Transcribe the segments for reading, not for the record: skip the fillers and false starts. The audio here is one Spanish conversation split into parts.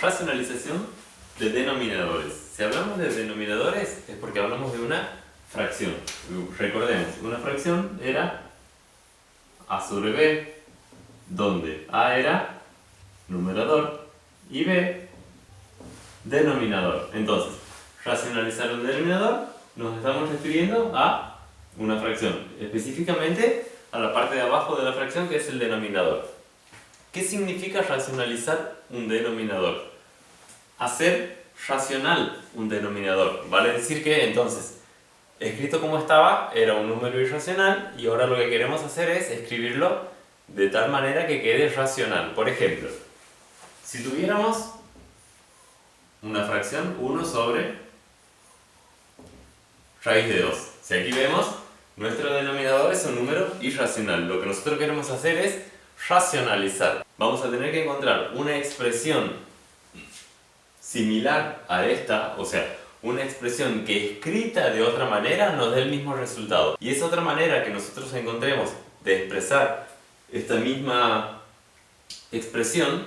Racionalización de denominadores. Si hablamos de denominadores es porque hablamos de una fracción. Recordemos, una fracción era a sobre b, donde a era numerador y b denominador. Entonces, racionalizar un denominador nos estamos refiriendo a una fracción, específicamente a la parte de abajo de la fracción, que es el denominador. ¿Qué significa racionalizar un denominador? Hacer racional un denominador. Vale decir que entonces, escrito como estaba, era un número irracional y ahora lo que queremos hacer es escribirlo de tal manera que quede racional. Por ejemplo, si tuviéramos una fracción 1 sobre raíz de 2. Si aquí vemos, nuestro denominador es un número irracional. Lo que nosotros queremos hacer es racionalizar. Vamos a tener que encontrar una expresión similar a esta, o sea, una expresión que escrita de otra manera nos dé el mismo resultado. Y esa otra manera que nosotros encontremos de expresar esta misma expresión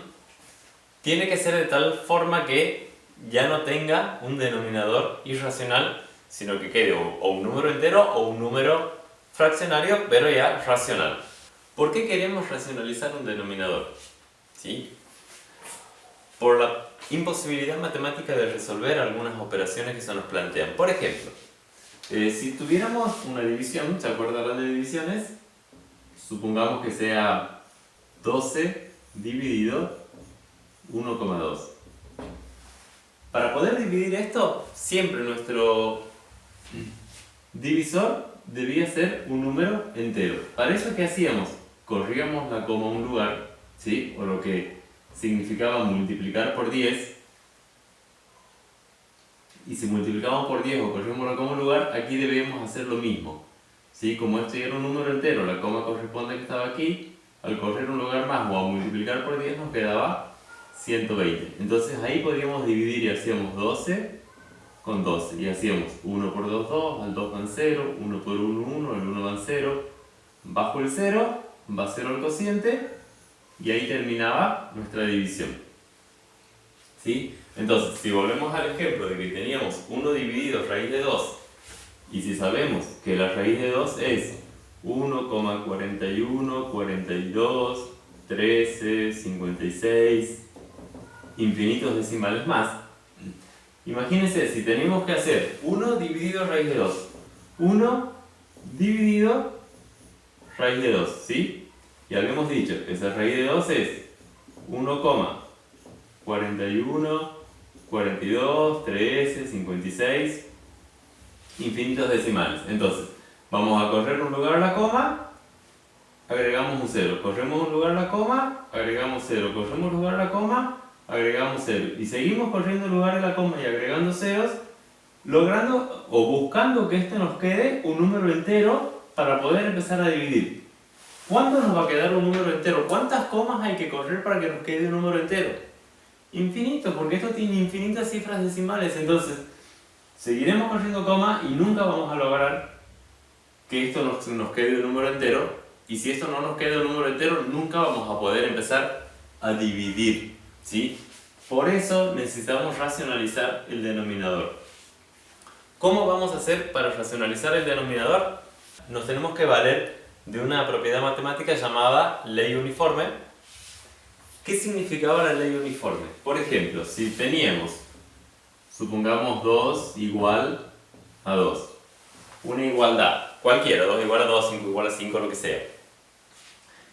tiene que ser de tal forma que ya no tenga un denominador irracional, sino que quede o un número entero o un número fraccionario, pero ya racional. ¿Por qué queremos racionalizar un denominador? ¿Sí? Por la imposibilidad matemática de resolver algunas operaciones que se nos plantean. Por ejemplo, si tuviéramos una división, ¿se acuerdan de divisiones? Supongamos que sea 12 dividido 1,2. Para poder dividir esto, siempre nuestro divisor debía ser un número entero. Para eso, ¿qué hacíamos? Corríamos la coma a un lugar, ¿sí? O lo que significaba multiplicar por 10. Y si multiplicamos por 10 o corríamos la coma a un lugar, aquí debíamos hacer lo mismo, ¿sí? Como esto ya era un número entero, la coma corresponde que estaba aquí, al correr un lugar más o a multiplicar por 10 nos quedaba 120. Entonces ahí podíamos dividir y hacíamos 12 con 12. Y hacíamos 1 por 2, 2, al 2 van 0, 1 por 1, 1, el 1 van 0. Bajo el 0, va 0 el cociente, y ahí terminaba nuestra división. ¿Sí? Entonces, si volvemos al ejemplo de que teníamos 1 dividido raíz de 2, y si sabemos que la raíz de 2 es 1,41, 42, 13, 56, infinitos decimales más, imagínense si tenemos que hacer 1 dividido raíz de 2, 1 dividido raíz de 2, ¿sí? Y habíamos dicho que esa raíz de 2 es 1,41, 42, 13, 56, infinitos decimales. Entonces, vamos a correr un lugar a la coma, agregamos un 0, corremos un lugar a la coma, agregamos 0, corremos un lugar a la coma, agregamos 0, y seguimos corriendo en lugar de la coma y agregando ceros, logrando o buscando que este nos quede un número entero para poder empezar a dividir. ¿Cuándo nos va a quedar un número entero? ¿Cuántas comas hay que correr para que nos quede un número entero? Infinito, porque esto tiene infinitas cifras decimales. Entonces, seguiremos corriendo comas y nunca vamos a lograr que esto nos quede un número entero. Y si esto no nos queda un número entero, nunca vamos a poder empezar a dividir, ¿sí? Por eso necesitamos racionalizar el denominador. ¿Cómo vamos a hacer para racionalizar el denominador? Nos tenemos que valer de una propiedad matemática llamada ley uniforme. ¿Qué significaba la ley uniforme? Por ejemplo, si teníamos, supongamos 2 igual a 2, una igualdad, cualquiera, 2 igual a 2, 5 igual a 5, lo que sea.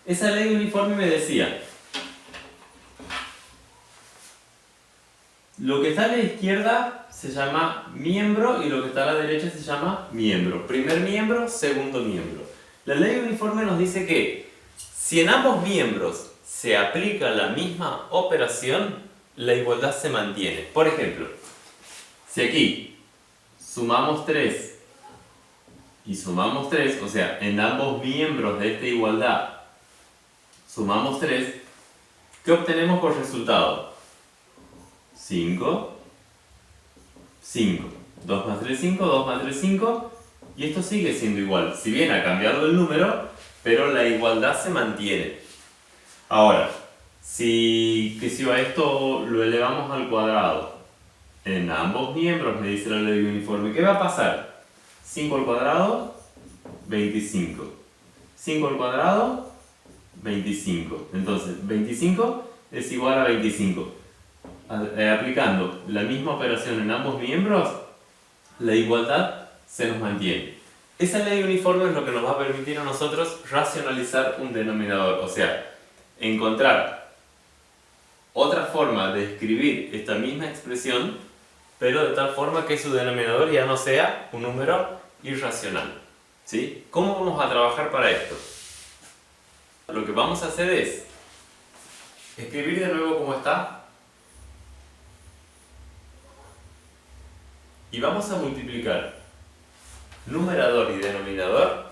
Esa ley uniforme me decía, lo que está a la izquierda se llama miembro y lo que está a la derecha se llama miembro. Primer miembro, segundo miembro. La ley uniforme nos dice que si en ambos miembros se aplica la misma operación, la igualdad se mantiene. Por ejemplo, si aquí sumamos 3 y sumamos 3, o sea, en ambos miembros de esta igualdad sumamos 3, ¿qué obtenemos por resultado? 5, 5. 2 más 3, 5, 2 más 3, 5. Y esto sigue siendo igual. Si bien ha cambiado el número, pero la igualdad se mantiene. Ahora, Si a esto lo elevamos al cuadrado en ambos miembros, me dice la ley uniforme, ¿qué va a pasar? 5 al cuadrado, 25. 5 al cuadrado, 25. Entonces, 25 es igual a 25. Aplicando la misma operación en ambos miembros, la igualdad se nos mantiene. Esa ley uniforme es lo que nos va a permitir a nosotros racionalizar un denominador, o sea, encontrar otra forma de escribir esta misma expresión, pero de tal forma que su denominador ya no sea un número irracional. ¿Sí? ¿Cómo vamos a trabajar para esto? Lo que vamos a hacer es escribir de nuevo como está y vamos a multiplicar numerador y denominador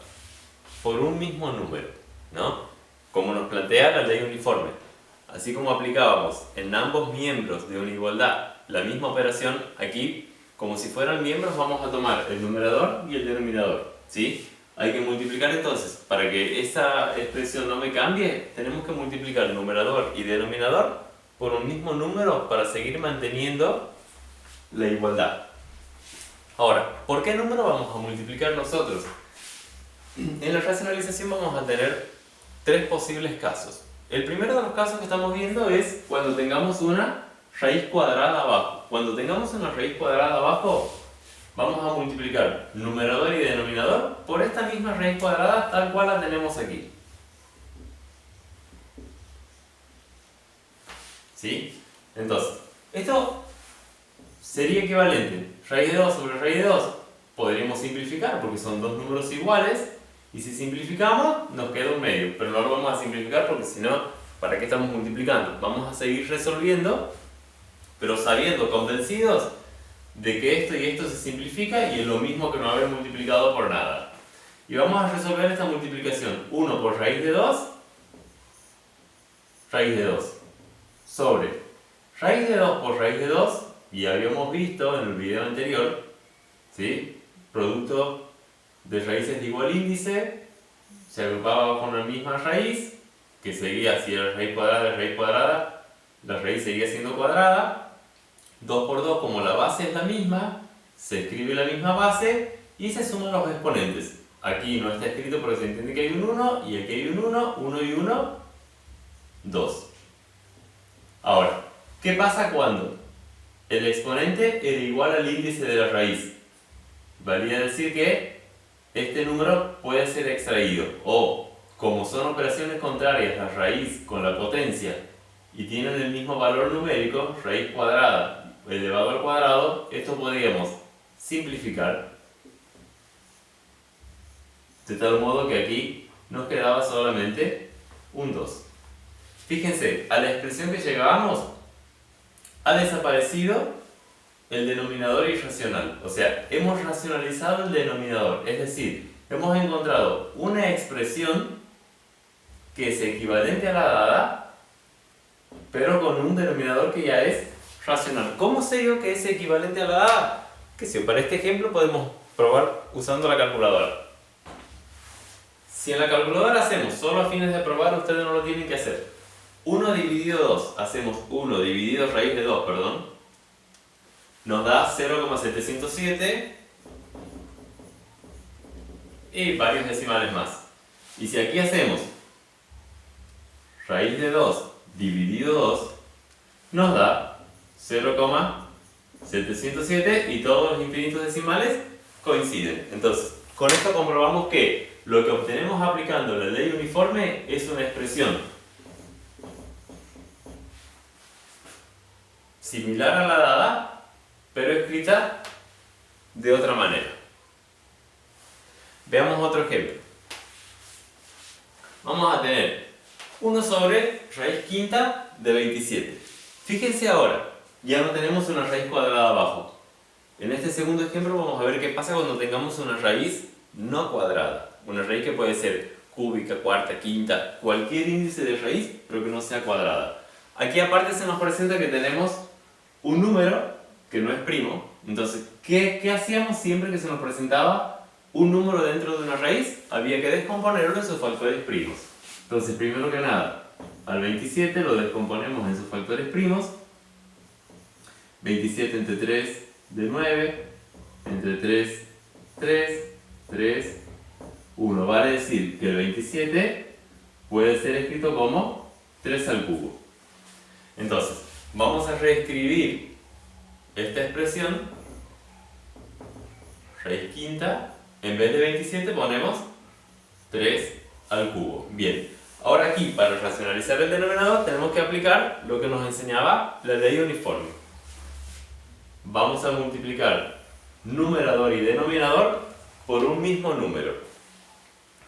por un mismo número, ¿no? Como nos plantea la ley uniforme. Así como aplicábamos en ambos miembros de una igualdad la misma operación, aquí, como si fueran miembros, vamos a tomar el numerador y el denominador, ¿sí? Hay que multiplicar entonces, para que esa expresión no me cambie, tenemos que multiplicar numerador y denominador por un mismo número para seguir manteniendo la igualdad. Ahora, ¿por qué número vamos a multiplicar nosotros? En la racionalización vamos a tener tres posibles casos. El primero de los casos que estamos viendo es cuando tengamos una raíz cuadrada abajo. Cuando tengamos una raíz cuadrada abajo, vamos a multiplicar numerador y denominador por esta misma raíz cuadrada tal cual la tenemos aquí. ¿Sí? Entonces, esto sería equivalente. Raíz de 2 sobre raíz de 2 podríamos simplificar porque son dos números iguales. Y si simplificamos, nos queda un medio, pero no lo vamos a simplificar porque si no, ¿para qué estamos multiplicando? Vamos a seguir resolviendo, pero sabiendo, convencidos de que esto y esto se simplifica y es lo mismo que no haber multiplicado por nada. Y vamos a resolver esta multiplicación. 1 por raíz de 2, raíz de 2, sobre raíz de 2 por raíz de 2, y habíamos visto en el video anterior, ¿sí? Producto de raíces de igual índice se agrupaba con la misma raíz, que seguía, si era raíz cuadrada, la raíz seguía siendo cuadrada. 2 por 2, como la base es la misma, se escribe la misma base y se suman los exponentes. Aquí no está escrito porque se entiende que hay un 1, y aquí hay un 1, 1 y 1, 2. Ahora, ¿qué pasa cuando el exponente era igual al índice de la raíz? Valía decir que este número puede ser extraído, o como son operaciones contrarias la raíz con la potencia y tienen el mismo valor numérico, raíz cuadrada elevado al cuadrado, esto podríamos simplificar de tal modo que aquí nos quedaba solamente un 2. Fíjense, a la expresión que llegábamos ha desaparecido el denominador irracional, o sea, hemos racionalizado el denominador, es decir, hemos encontrado una expresión que es equivalente a la dada, pero con un denominador que ya es racional. ¿Cómo sé yo que es equivalente a la dada? Que si para este ejemplo podemos probar usando la calculadora. Si en la calculadora hacemos solo a fines de probar, ustedes no lo tienen que hacer. 1 dividido 2, hacemos 1 dividido raíz de 2, perdón, nos da 0,707 y varios decimales más. Y si aquí hacemos raíz de 2 dividido 2, nos da 0,707 y todos los infinitos decimales coinciden. Entonces, con esto comprobamos que lo que obtenemos aplicando la ley uniforme es una expresión similar a la dada, pero escrita de otra manera. Veamos otro ejemplo. Vamos a tener 1 sobre raíz quinta de 27. Fíjense ahora, ya no tenemos una raíz cuadrada abajo. En este segundo ejemplo vamos a ver qué pasa cuando tengamos una raíz no cuadrada. Una raíz que puede ser cúbica, cuarta, quinta, cualquier índice de raíz, pero que no sea cuadrada. Aquí aparte se nos presenta que tenemos un número que no es primo. Entonces, ¿qué hacíamos siempre que se nos presentaba un número dentro de una raíz? Había que descomponerlo en sus factores primos. Entonces, primero que nada, al 27 lo descomponemos en sus factores primos. 27 entre 3 de 9, entre 3, 3, 3, 1. Vale decir que el 27 puede ser escrito como 3 al cubo. Entonces, vamos a reescribir esta expresión. Raíz quinta, en vez de 27 ponemos 3 al cubo. Bien, ahora aquí para racionalizar el denominador tenemos que aplicar lo que nos enseñaba la ley uniforme. Vamos a multiplicar numerador y denominador por un mismo número.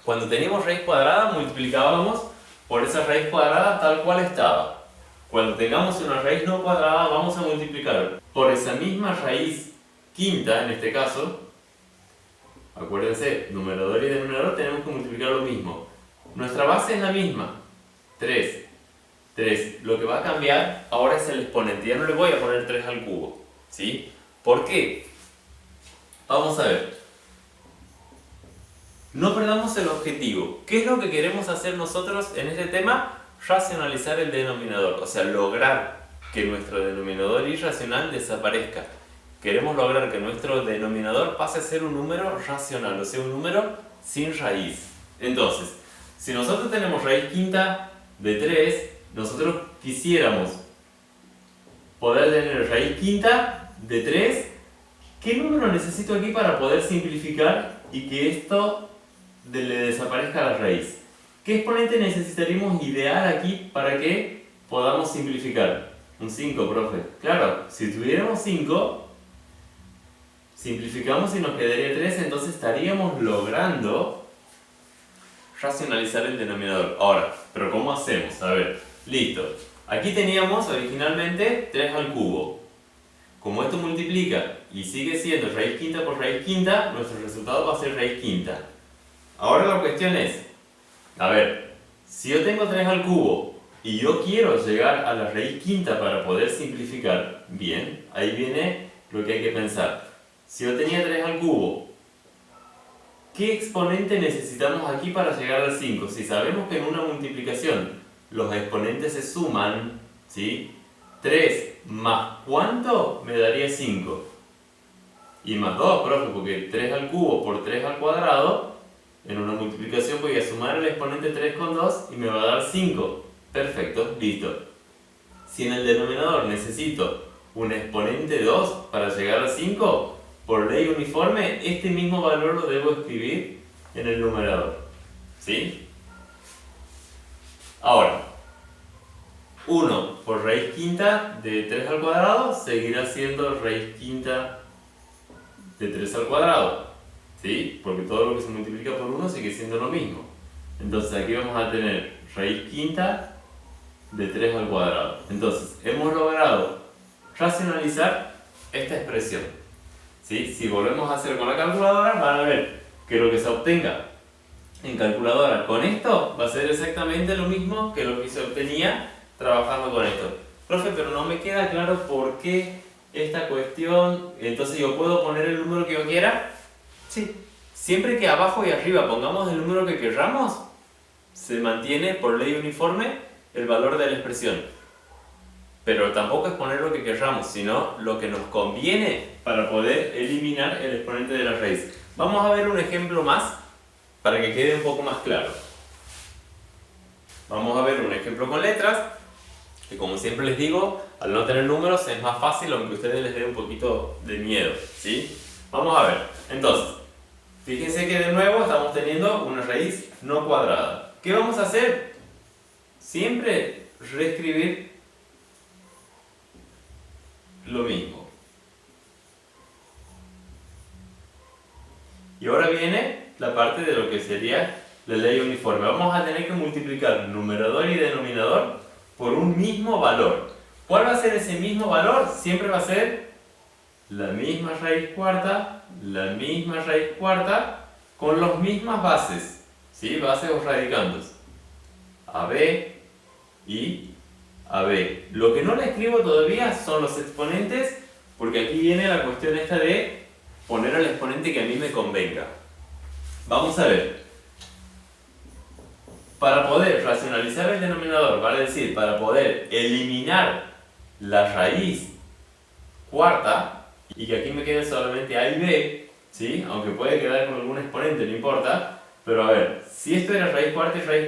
Cuando teníamos raíz cuadrada multiplicábamos por esa raíz cuadrada tal cual estaba. Cuando tengamos una raíz no cuadrada vamos a multiplicar por esa misma raíz quinta, en este caso. Acuérdense, numerador y denominador tenemos que multiplicar lo mismo. Nuestra base es la misma, 3. 3. Lo que va a cambiar ahora es el exponente. Ya no le voy a poner 3 al cubo. ¿Sí? ¿Por qué? Vamos a ver. No perdamos el objetivo. ¿Qué es lo que queremos hacer nosotros en este tema? Racionalizar el denominador. O sea, lograr que nuestro denominador irracional desaparezca. Queremos lograr que nuestro denominador pase a ser un número racional, o sea, un número sin raíz. Entonces, si nosotros tenemos raíz quinta de 3, nosotros quisiéramos poder tener raíz quinta de 3. ¿Qué número necesito aquí para poder simplificar y que esto le desaparezca la raíz? ¿Qué exponente necesitaríamos idear aquí para que podamos simplificar? Un 5, profe. Claro, si tuviéramos 5, simplificamos y nos quedaría 3, entonces estaríamos logrando racionalizar el denominador. Ahora, ¿pero cómo hacemos? A ver, listo. Aquí teníamos originalmente 3 al cubo. Como esto multiplica y sigue siendo raíz quinta por raíz quinta, nuestro resultado va a ser raíz quinta. Ahora la cuestión es, a ver, si yo tengo 3 al cubo y yo quiero llegar a la raíz quinta para poder simplificar, bien, ahí viene lo que hay que pensar. Si yo tenía 3 al cubo, ¿qué exponente necesitamos aquí para llegar al 5? Si sabemos que en una multiplicación los exponentes se suman, ¿sí? 3 más ¿cuánto? Me daría 5. Y más 2, profe, porque 3 al cubo por 3 al cuadrado, en una multiplicación voy a sumar el exponente 3 con 2 y me va a dar 5. Perfecto, listo. Si en el denominador necesito un exponente 2 para llegar al 5, por ley uniforme, este mismo valor lo debo escribir en el numerador. ¿Sí? Ahora, 1 por raíz quinta de 3 al cuadrado seguirá siendo raíz quinta de 3 al cuadrado. ¿Sí? Porque todo lo que se multiplica por 1 sigue siendo lo mismo. Entonces aquí vamos a tener raíz quinta de 3 al cuadrado. Entonces, hemos logrado racionalizar esta expresión. ¿Sí? Si volvemos a hacer con la calculadora, van a ver que lo que se obtenga en calculadora con esto va a ser exactamente lo mismo que lo que se obtenía trabajando con esto. Profe, pero no me queda claro por qué esta cuestión. Entonces, ¿yo puedo poner el número que yo quiera? Sí. Siempre que abajo y arriba pongamos el número que queramos, se mantiene por ley uniforme el valor de la expresión. Pero tampoco es poner lo que queramos, sino lo que nos conviene para poder eliminar el exponente de la raíz. Vamos a ver un ejemplo más para que quede un poco más claro. Vamos a ver un ejemplo con letras, que como siempre les digo, al no tener números es más fácil, aunque a ustedes les dé un poquito de miedo, ¿sí? Vamos a ver. Entonces, fíjense que de nuevo estamos teniendo una raíz no cuadrada. ¿Qué vamos a hacer? Siempre reescribir lo mismo. Y ahora viene la parte de lo que sería la ley uniforme. Vamos a tener que multiplicar numerador y denominador por un mismo valor. ¿Cuál va a ser ese mismo valor? Siempre va a ser la misma raíz cuarta con las mismas bases, ¿sí? Bases o radicandos. AB y AB. Lo que no le escribo todavía son los exponentes, porque aquí viene la cuestión esta de poner el exponente que a mí me convenga. Vamos a ver. para poder racionalizar el denominador, vale decir, para poder eliminar la raíz cuarta, y que aquí me quede solamente a y b, ¿sí? Aunque puede quedar con algún exponente, no importa, pero a ver, si esto era raíz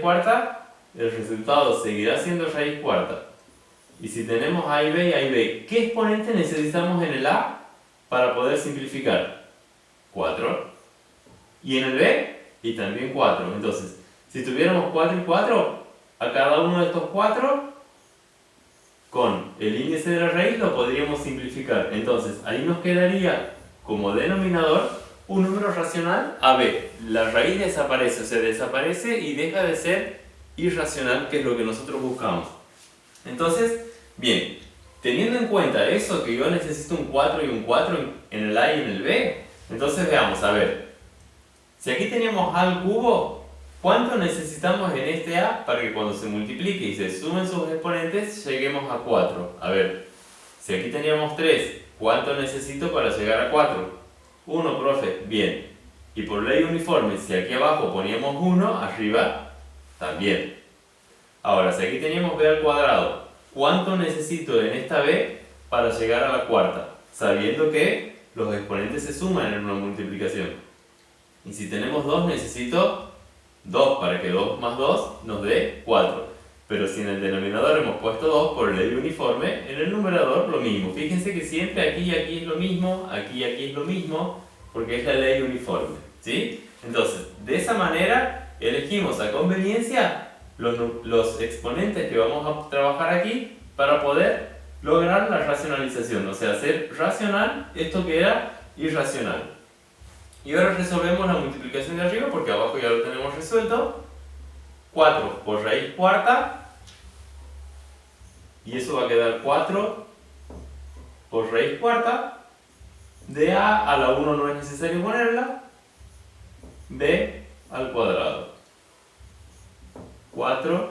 cuarta, el resultado seguirá siendo raíz cuarta. Y si tenemos a y b, ¿qué exponente necesitamos en el a para poder simplificar? 4. Y en el b, y también 4. Entonces, si tuviéramos 4 y 4, a cada uno de estos 4, con el índice de la raíz lo podríamos simplificar. Entonces, ahí nos quedaría como denominador un número racional AB. La raíz desaparece, o sea, desaparece y deja de ser irracional, que es lo que nosotros buscamos. Entonces, bien, teniendo en cuenta eso, que yo necesito un 4 y un 4 en el A y en el B, entonces veamos, a ver, si aquí teníamos A al cubo, ¿cuánto necesitamos en este A para que cuando se multiplique y se sumen sus exponentes lleguemos a 4? A ver, si aquí teníamos 3, ¿cuánto necesito para llegar a 4? 1, profe, bien. Y por ley uniforme, si aquí abajo poníamos 1, arriba también. Ahora, si aquí teníamos b al cuadrado, ¿cuánto necesito en esta b para llegar a la cuarta? Sabiendo que los exponentes se suman en una multiplicación. Y si tenemos 2, necesito 2 para que 2 más 2 nos dé 4. Pero si en el denominador hemos puesto 2 por ley uniforme, en el numerador lo mismo. Fíjense que siempre aquí y aquí es lo mismo, aquí y aquí es lo mismo, porque es la ley uniforme, ¿sí? Entonces, de esa manera elegimos a conveniencia los exponentes que vamos a trabajar aquí para poder lograr la racionalización, o sea, hacer racional esto que era irracional. Y ahora resolvemos la multiplicación de arriba porque abajo ya lo tenemos resuelto. 4 por raíz cuarta, y eso va a quedar 4 por raíz cuarta. De a la 1 no es necesario ponerla, b al cuadrado. 4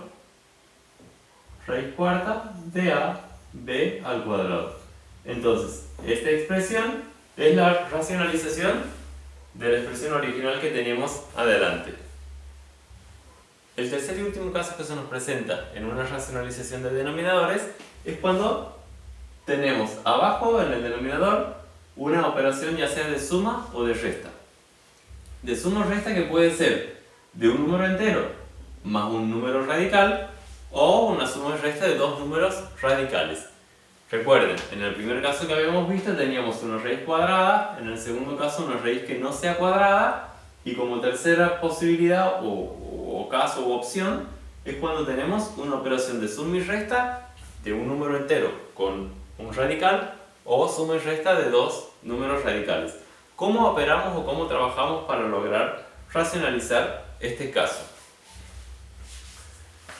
raíz cuarta de a b al cuadrado. Entonces, esta expresión es la racionalización de la expresión original que teníamos adelante. El tercer y último caso que se nos presenta en una racionalización de denominadores es cuando tenemos abajo en el denominador una operación ya sea de suma o de resta. De suma o resta que puede ser de un número entero más un número radical o una suma y resta de dos números radicales. Recuerden, en el primer caso que habíamos visto teníamos una raíz cuadrada, en el segundo caso una raíz que no sea cuadrada, y como tercera posibilidad o caso u opción es cuando tenemos una operación de suma y resta de un número entero con un radical o suma y resta de dos números radicales. ¿Cómo operamos o cómo trabajamos para lograr racionalizar este caso?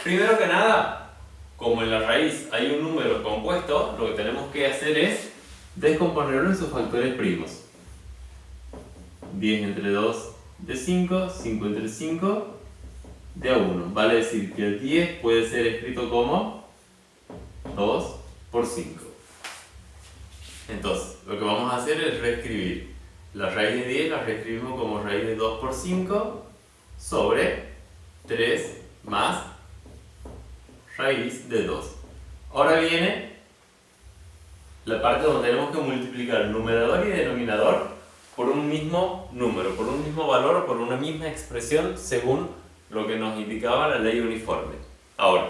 Primero que nada, como en la raíz hay un número compuesto, lo que tenemos que hacer es descomponerlo en sus factores primos. 10 entre 2 de 5, 5 entre 5 de a 1. Vale decir que el 10 puede ser escrito como 2 por 5. Entonces, lo que vamos a hacer es reescribir. La raíz de 10 la reescribimos como raíz de 2 por 5 sobre 3 más raíz de 2. Ahora viene la parte donde tenemos que multiplicar numerador y denominador por un mismo número, por un mismo valor o por una misma expresión según lo que nos indicaba la ley uniforme. Ahora,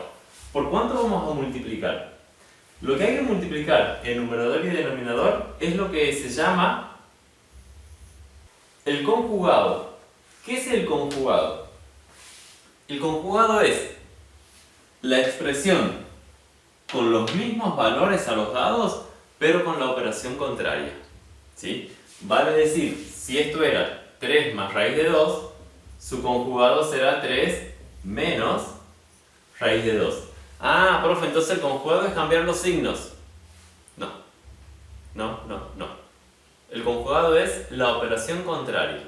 ¿por cuánto vamos a multiplicar? Lo que hay que multiplicar en numerador y denominador es lo que se llama el conjugado. ¿Qué es el conjugado? El conjugado es la expresión con los mismos valores a los dados, pero con la operación contraria, ¿sí? Vale decir, si esto era 3 más raíz de 2, su conjugado será 3 menos raíz de 2. Ah, profe, entonces el conjugado es cambiar los signos. No. El conjugado es la operación contraria.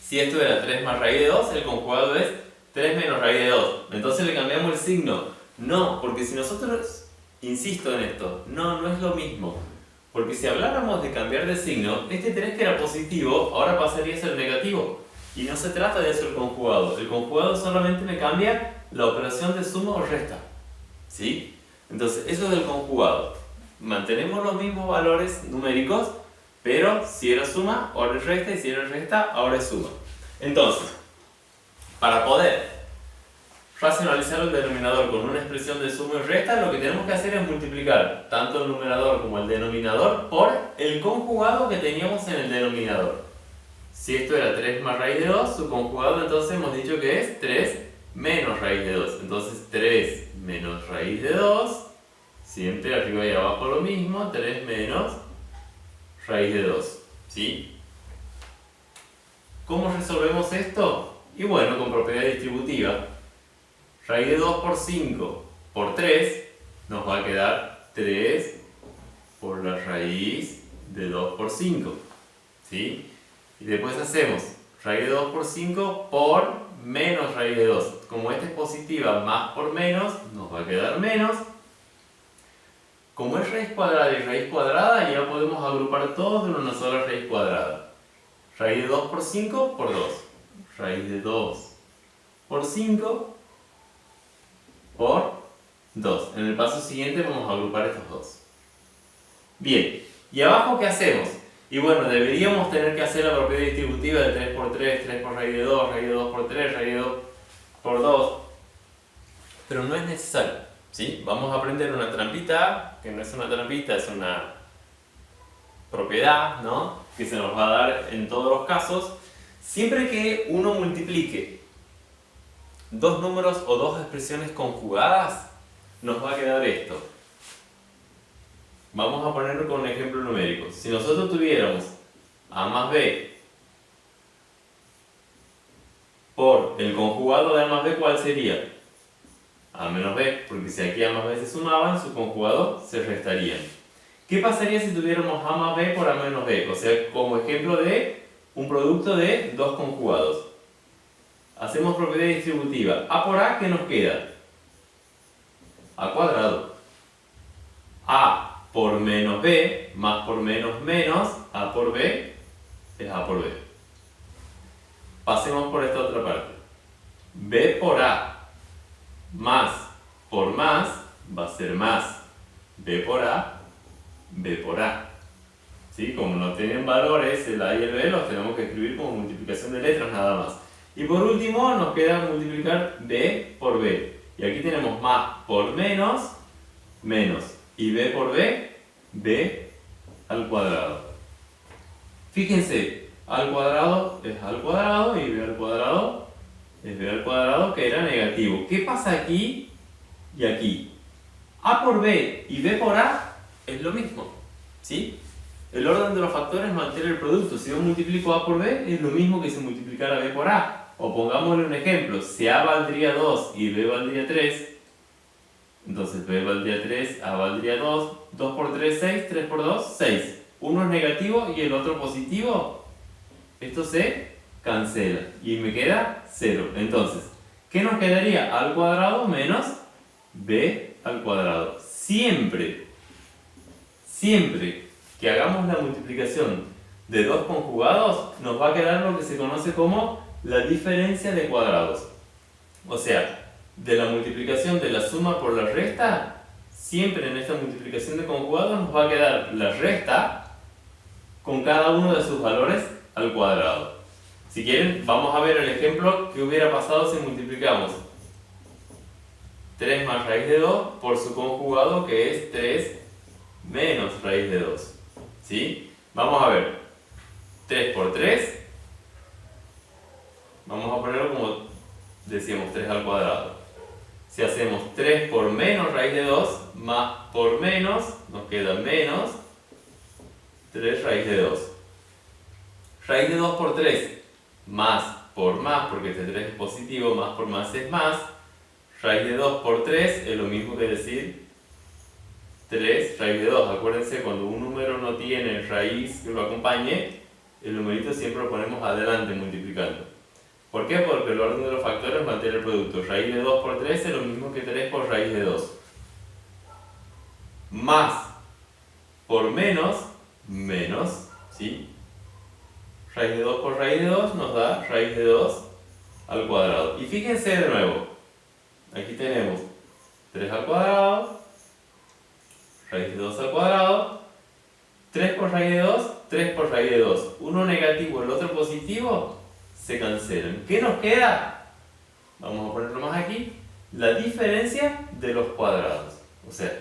Si esto era 3 más raíz de 2, el conjugado es 3 menos raíz de 2. Entonces le cambiamos el signo. No, porque si nosotros, insisto en esto, no es lo mismo. Porque si habláramos de cambiar de signo, este 3 que era positivo, ahora pasaría a ser negativo. Y no se trata de eso el conjugado. El conjugado solamente me cambia la operación de suma o resta. ¿Sí? Entonces, eso es el conjugado. Mantenemos los mismos valores numéricos, pero si era suma, ahora es resta, y si era resta, ahora es suma. Entonces, para poder racionalizar el denominador con una expresión de suma y resta, lo que tenemos que hacer es multiplicar tanto el numerador como el denominador por el conjugado que teníamos en el denominador. Si esto era 3 más raíz de 2, su conjugado entonces hemos dicho que es 3 menos raíz de 2. Entonces 3 menos raíz de 2, siempre arriba y abajo lo mismo, 3 menos raíz de 2. ¿Sí? ¿Cómo resolvemos esto? Y bueno, con propiedad distributiva. Raíz de 2 por 5 por 3 nos va a quedar 3 por la raíz de 2 por 5. ¿Sí? Y después hacemos raíz de 2 por 5 por menos raíz de 2. Como esta es positiva, más por menos, nos va a quedar menos. Como es raíz cuadrada y raíz cuadrada, ya podemos agrupar todos en una sola raíz cuadrada. Raíz de 2 por 5 por 2. Raíz de 2 por 5 por 2. En el paso siguiente vamos a agrupar estos dos. Bien, ¿y abajo qué hacemos? Y bueno, deberíamos tener que hacer la propiedad distributiva de 3 por 3, 3 por raíz de 2, raíz de 2 por 3, raíz de 2 por 2. Pero no es necesario, ¿sí? Vamos a aprender una trampita, que no es una trampita, es una propiedad, ¿no? Que se nos va a dar en todos los casos. Siempre que uno multiplique dos números o dos expresiones conjugadas, nos va a quedar esto. Vamos a ponerlo con un ejemplo numérico. Si nosotros tuviéramos a más b por el conjugado de a más b, ¿cuál sería? A menos b, porque si aquí a más b se sumaban, su conjugado se restarían. ¿Qué pasaría si tuviéramos a más b por a menos b? O sea, como ejemplo de un producto de dos conjugados. Hacemos propiedad distributiva. A por a, ¿qué nos queda? A cuadrado. A por menos b, más por menos menos, a por b es a por b. Pasemos por esta otra parte. B por a más por más va a ser más b por a, b por a. ¿Sí? Como no tienen valores, el a y el b los tenemos que escribir como multiplicación de letras nada más. Y por último nos queda multiplicar b por b. Y aquí tenemos más por menos, menos. Y b por b, b al cuadrado. Fíjense, a al cuadrado es al cuadrado y b al cuadrado es b al cuadrado, que era negativo. ¿Qué pasa aquí y aquí? A por b y b por a es lo mismo, ¿sí? El orden de los factores no altera el producto. Si yo multiplico a por b es lo mismo que si multiplicara b por a. O pongámosle un ejemplo, si a valdría 2 y b valdría 3, entonces b valdría 3, a valdría 2, 2 por 3, 6, 3 por 2, 6. Uno es negativo y el otro positivo. Esto se cancela y me queda 0. Entonces, ¿qué nos quedaría? A al cuadrado menos b al cuadrado. Siempre que hagamos la multiplicación de dos conjugados, nos va a quedar lo que se conoce como la diferencia de cuadrados. O sea, de la multiplicación de la suma por la resta, siempre en esta multiplicación de conjugados nos va a quedar la resta con cada uno de sus valores al cuadrado. Si quieren, vamos a ver el ejemplo que hubiera pasado si multiplicamos 3 más raíz de 2 por su conjugado, que es 3 menos raíz de 2. ¿Sí? Vamos a ver. 3 por 3. Vamos a ponerlo como decíamos, 3 al cuadrado. Si hacemos 3 por menos raíz de 2 más por menos, nos queda menos 3 raíz de 2. Raíz de 2 por 3 más por más, porque este 3 es positivo, más por más es más. Raíz de 2 por 3 es lo mismo que decir 3 raíz de 2. Acuérdense, cuando un número no tiene raíz que lo acompañe, el numerito siempre lo ponemos adelante multiplicando. ¿Por qué? Porque el orden de los factores mantiene el producto. Raíz de 2 por 3 es lo mismo que 3 por raíz de 2. Más por menos, menos, ¿sí? Raíz de 2 por raíz de 2 nos da raíz de 2 al cuadrado. Y fíjense de nuevo, aquí tenemos 3 al cuadrado, raíz de 2 al cuadrado, 3 por raíz de 2, 3 por raíz de 2. Uno negativo, el otro positivo, se cancelan. ¿Qué nos queda? Vamos a ponerlo más aquí. La diferencia de los cuadrados. O sea,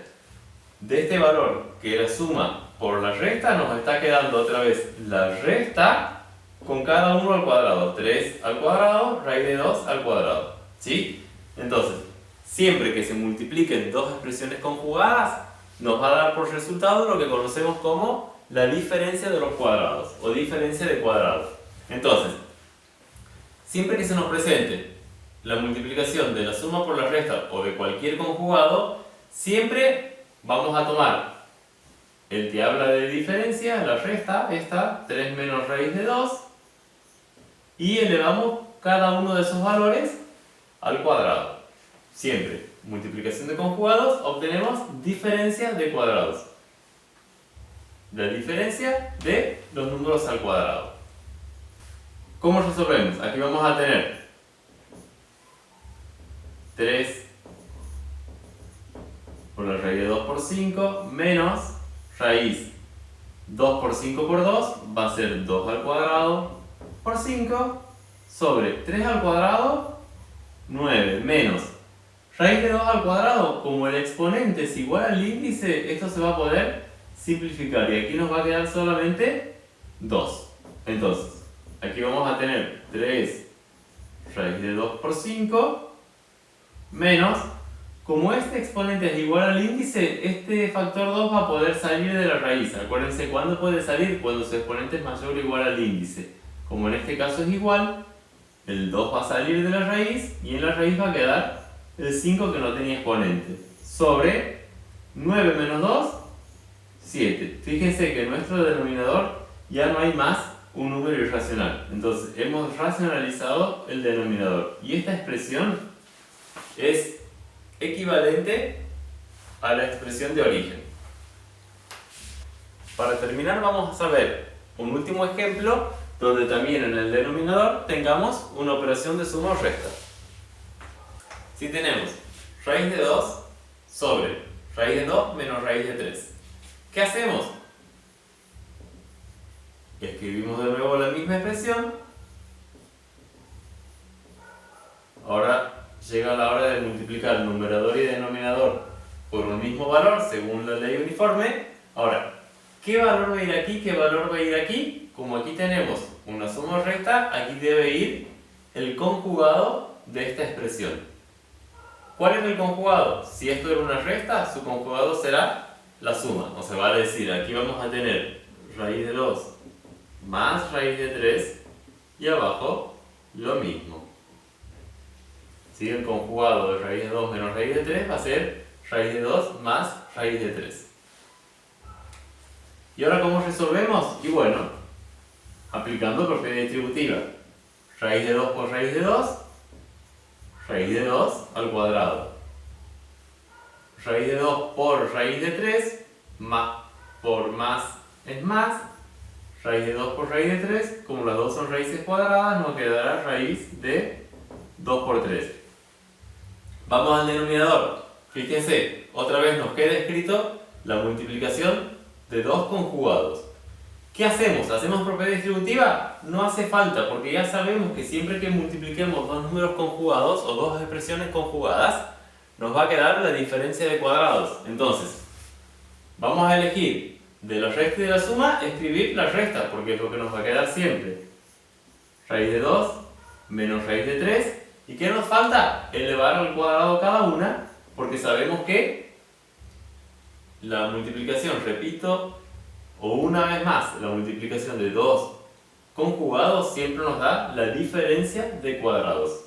de este valor que era suma por la resta, nos está quedando otra vez la resta con cada uno al cuadrado. 3 al cuadrado, raíz de 2 al cuadrado. ¿Sí? Entonces, siempre que se multipliquen dos expresiones conjugadas, nos va a dar por resultado lo que conocemos como la diferencia de los cuadrados o diferencia de cuadrados. Entonces, siempre que se nos presente la multiplicación de la suma por la resta o de cualquier conjugado, siempre vamos a tomar el que habla de diferencia, la resta, esta, 3 menos raíz de 2, y elevamos cada uno de esos valores al cuadrado. Siempre, multiplicación de conjugados, obtenemos diferencia de cuadrados. La diferencia de los números al cuadrado. ¿Cómo resolvemos? Aquí vamos a tener 3 por la raíz de 2 por 5 menos raíz 2 por 5 por 2 va a ser 2 al cuadrado por 5 sobre 3 al cuadrado 9 menos raíz de 2 al cuadrado. Como el exponente es igual al índice, esto se va a poder simplificar y aquí nos va a quedar solamente 2. Entonces, aquí vamos a tener 3 raíz de 2 por 5 menos, como este exponente es igual al índice, este factor 2 va a poder salir de la raíz. Acuérdense, ¿cuándo puede salir? Cuando su exponente es mayor o igual al índice. Como en este caso es igual, el 2 va a salir de la raíz y en la raíz va a quedar el 5 que no tenía exponente. Sobre 9 menos 2, 7. Fíjense que en nuestro denominador ya no hay más un número irracional. Entonces hemos racionalizado el denominador. Y esta expresión es equivalente a la expresión de origen. Para terminar vamos a ver un último ejemplo donde también en el denominador tengamos una operación de suma o resta. Si tenemos raíz de 2 sobre raíz de 2 menos raíz de 3, ¿qué hacemos? Escribimos de nuevo la misma expresión. Ahora llega la hora de multiplicar numerador y denominador por un mismo valor según la ley uniforme. Ahora, ¿qué valor va a ir aquí? ¿Qué valor va a ir aquí? Como aquí tenemos una suma o resta, aquí debe ir el conjugado de esta expresión. ¿Cuál es el conjugado? Si esto era una resta, su conjugado será la suma. O sea, va a decir, aquí vamos a tener raíz de 2 más raíz de 3 y abajo lo mismo. ¿Sí? El conjugado de raíz de 2 menos raíz de 3 va a ser raíz de 2 más raíz de 3. ¿Y ahora cómo resolvemos? Y bueno, aplicando propiedad distributiva. Raíz de 2 por raíz de 2, raíz de 2 al cuadrado. Raíz de 2 por raíz de 3, más por más es más. Raíz de 2 por raíz de 3, como las dos son raíces cuadradas, nos quedará raíz de 2 por 3. Vamos al denominador. Fíjense, otra vez nos queda escrito la multiplicación de dos conjugados. ¿Qué hacemos? ¿Hacemos propiedad distributiva? No hace falta, porque ya sabemos que siempre que multipliquemos dos números conjugados o dos expresiones conjugadas, nos va a quedar la diferencia de cuadrados. Entonces, vamos a elegir de la resta y de la suma, escribir la resta, porque es lo que nos va a quedar siempre. Raíz de 2 menos raíz de 3. ¿Y qué nos falta? Elevar al cuadrado cada una, porque sabemos que la multiplicación, repito, o una vez más, la multiplicación de dos conjugados siempre nos da la diferencia de cuadrados.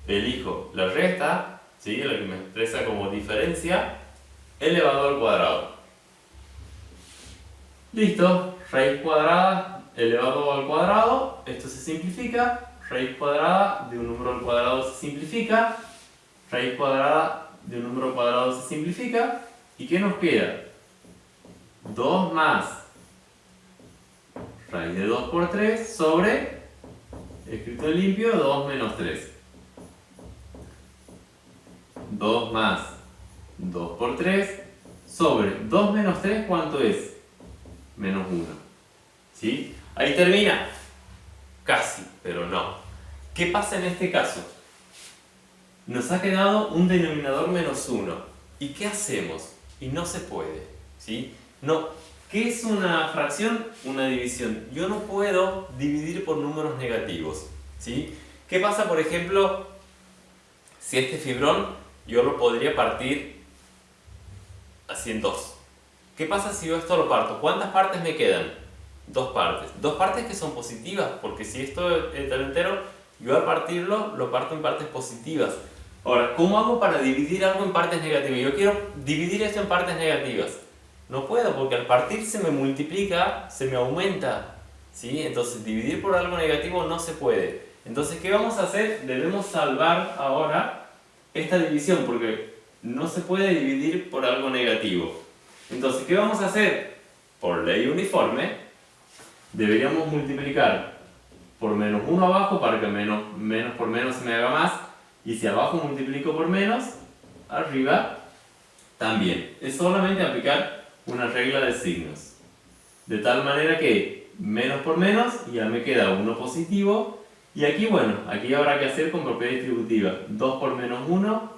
Elijo la resta, ¿sí? La que me expresa como diferencia, elevado al cuadrado. Listo, raíz cuadrada elevado al cuadrado, esto se simplifica. Raíz cuadrada de un número al cuadrado se simplifica. Raíz cuadrada de un número al cuadrado se simplifica. ¿Y qué nos queda? 2 más raíz de 2 por 3 sobre, escrito en limpio, 2 menos 3. 2 más 2 por 3 sobre 2 menos 3, ¿cuánto es? Menos 1. ¿Sí? Ahí termina. Casi, pero no. ¿Qué pasa en este caso? Nos ha quedado un denominador menos 1. ¿Y qué hacemos? Y no se puede. ¿Sí? No. ¿Qué es una fracción? Una división. Yo no puedo dividir por números negativos. ¿Sí? ¿Qué pasa, por ejemplo, si este fibrón yo lo podría partir así en dos? ¿Qué pasa si yo esto lo parto? ¿Cuántas partes me quedan? Dos partes. Dos partes que son positivas, porque si esto es entero, yo al partirlo lo parto en partes positivas. Ahora, ¿cómo hago para dividir algo en partes negativas? Yo quiero dividir esto en partes negativas. No puedo, porque al partir se me multiplica, se me aumenta. ¿Sí? Entonces, dividir por algo negativo no se puede. Entonces, ¿qué vamos a hacer? Debemos salvar ahora esta división, porque no se puede dividir por algo negativo. Entonces, ¿qué vamos a hacer? Por ley uniforme, deberíamos multiplicar por menos 1 abajo para que menos por menos se me haga más. Y si abajo multiplico por menos, arriba también. Es solamente aplicar una regla de signos. De tal manera que menos por menos, ya me queda 1 positivo. Y aquí, bueno, aquí habrá que hacer con propiedad distributiva. 2 por menos 1,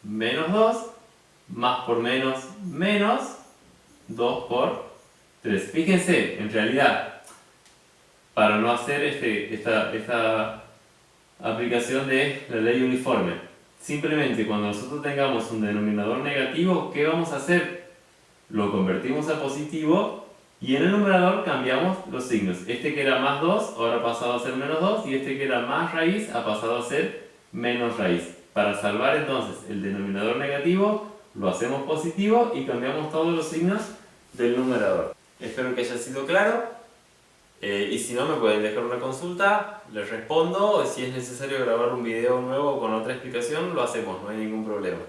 menos 2, más por menos, menos 2 por 3. Fíjense, en realidad, para no hacer esta aplicación de la ley uniforme, simplemente cuando nosotros tengamos un denominador negativo, ¿qué vamos a hacer? Lo convertimos a positivo y en el numerador cambiamos los signos. Este que era más 2 ahora ha pasado a ser menos 2 y este que era más raíz ha pasado a ser menos raíz. Para salvar entonces el denominador negativo, lo hacemos positivo y cambiamos todos los signos del numerador. Espero que haya sido claro. Y si no, me pueden dejar una consulta, les respondo. Si es necesario grabar un video nuevo con otra explicación, lo hacemos, no hay ningún problema.